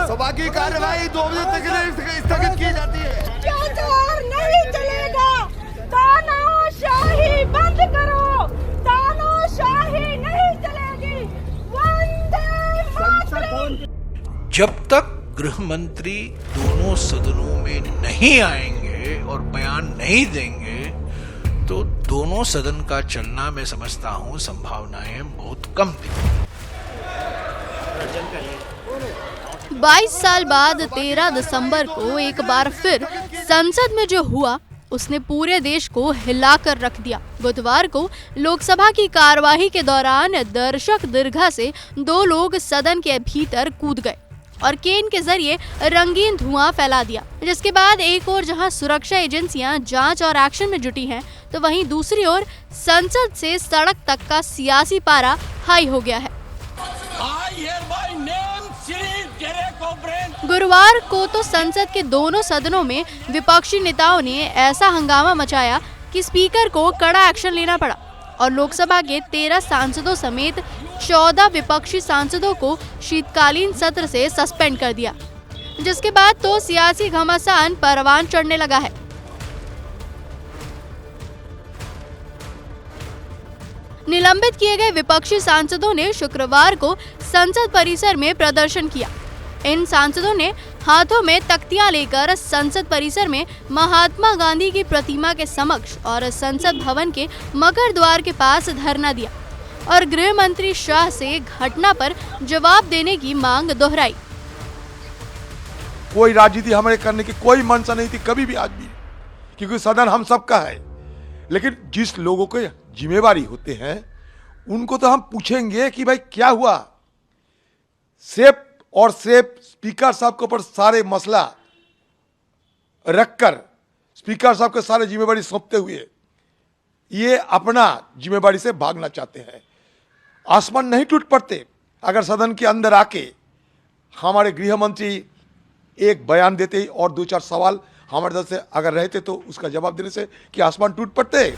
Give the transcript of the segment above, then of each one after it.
सभा की कार्यवाही 2 बजे तक स्थगित की जाती है। अत्याचार नहीं चलेगा, तानाशाही बंद करो, तानाशाही नहीं चलेगी। वंदे मातरम। जब तक गृह मंत्री दोनों सदनों में नहीं आएंगे और बयान नहीं देंगे तो दोनों सदन का चलना मैं समझता हूं संभावनाएं बहुत कम दिखती। 22 साल बाद 13 दिसंबर को एक बार फिर संसद में जो हुआ उसने पूरे देश को हिलाकर रख दिया। बुधवार को लोकसभा की कार्यवाही के दौरान दर्शक दीर्घा से 2 लोग सदन के भीतर कूद गए और केन के जरिए रंगीन धुआं फैला दिया, जिसके बाद एक ओर जहां सुरक्षा एजेंसियां जांच और एक्शन में जुटी हैं, तो वहीं दूसरी ओर संसद से सड़क तक का सियासी पारा हाई हो गया है। गुरुवार को तो संसद के दोनों सदनों में विपक्षी नेताओं ने ऐसा हंगामा मचाया कि स्पीकर को कड़ा एक्शन लेना पड़ा और लोकसभा के 13 सांसदों समेत 14 विपक्षी सांसदों को शीतकालीन सत्र से सस्पेंड कर दिया, जिसके बाद तो सियासी घमासान परवान चढ़ने लगा है। निलंबित किए गए विपक्षी सांसदों ने शुक्रवार को संसद परिसर में प्रदर्शन किया। इन सांसदों ने हाथों में तख्तियां लेकर संसद परिसर में महात्मा गांधी की प्रतिमा के समक्ष और संसद भवन के मकर द्वार के पास धरना दिया और गृह मंत्री शाह से घटना पर जवाब देने की मांग दोहराई। कोई राजनीति हमारे करने की कोई मंशा नहीं थी कभी भी, आज भी, क्योंकि सदन हम सबका है। लेकिन जिस लोगों को जिम्मेवारी होते हैं उनको तो हम पूछेंगे कि भाई क्या हुआ। सिर्फ स्पीकर साहब के ऊपर सारे मसला रखकर स्पीकर साहब के सारे जिम्मेवारी सौंपते हुए ये अपना जिम्मेवारी से भागना चाहते हैं। आसमान नहीं टूट पड़ते अगर सदन के अंदर आके हमारे गृह मंत्री एक बयान देते और 2-4 सवाल हमारे तरफ से अगर रहते तो उसका जवाब देने से कि आसमान टूट पड़ते।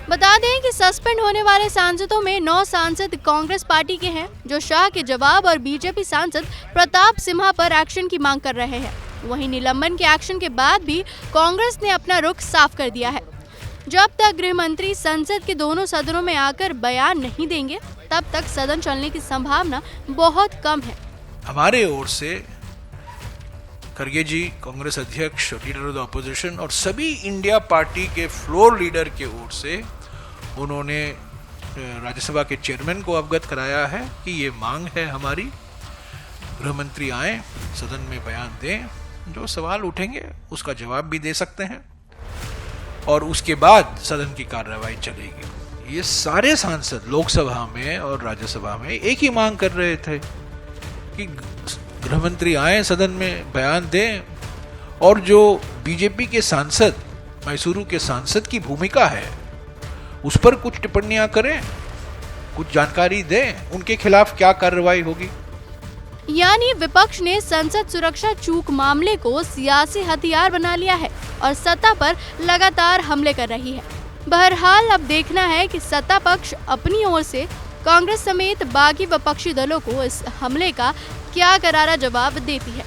बता दें कि सस्पेंड होने वाले सांसदों में 9 सांसद कांग्रेस पार्टी के हैं जो शाह के जवाब और बीजेपी सांसद प्रताप सिम्हा पर एक्शन की मांग कर रहे हैं। वहीं निलंबन के एक्शन के बाद भी कांग्रेस ने अपना रुख साफ कर दिया है। जब तक गृह मंत्री संसद के दोनों सदनों में आकर बयान नहीं देंगे तब तक सदन चलने की संभावना बहुत कम है। हमारे ओर से खड़गे जी, कांग्रेस अध्यक्ष, लीडर ऑफ द ऑपोजिशन और सभी इंडिया पार्टी के फ्लोर लीडर के ओर से उन्होंने राज्यसभा के चेयरमैन को अवगत कराया है कि ये मांग है हमारी, गृह मंत्री आए, सदन में बयान दें, जो सवाल उठेंगे उसका जवाब भी दे सकते हैं और उसके बाद सदन की कार्रवाई चलेगी। ये सारे सांसद लोकसभा में और राज्यसभा में एक ही मांग कर रहे थे कि गृह मंत्री आए, सदन में बयान दें और जो बीजेपी के सांसद, मैसूरू के सांसद की भूमिका है उस पर कुछ टिप्पणियां करें, कुछ जानकारी दें, उनके खिलाफ क्या कार्रवाई होगी। यानी विपक्ष ने संसद सुरक्षा चूक मामले को सियासी हथियार बना लिया है और सत्ता पर लगातार हमले कर रही है। बहरहाल अब देखना है कि सत्ता पक्ष अपनी ओर से कांग्रेस समेत बाकी विपक्षी दलों को इस हमले का क्या करारा जवाब देती है।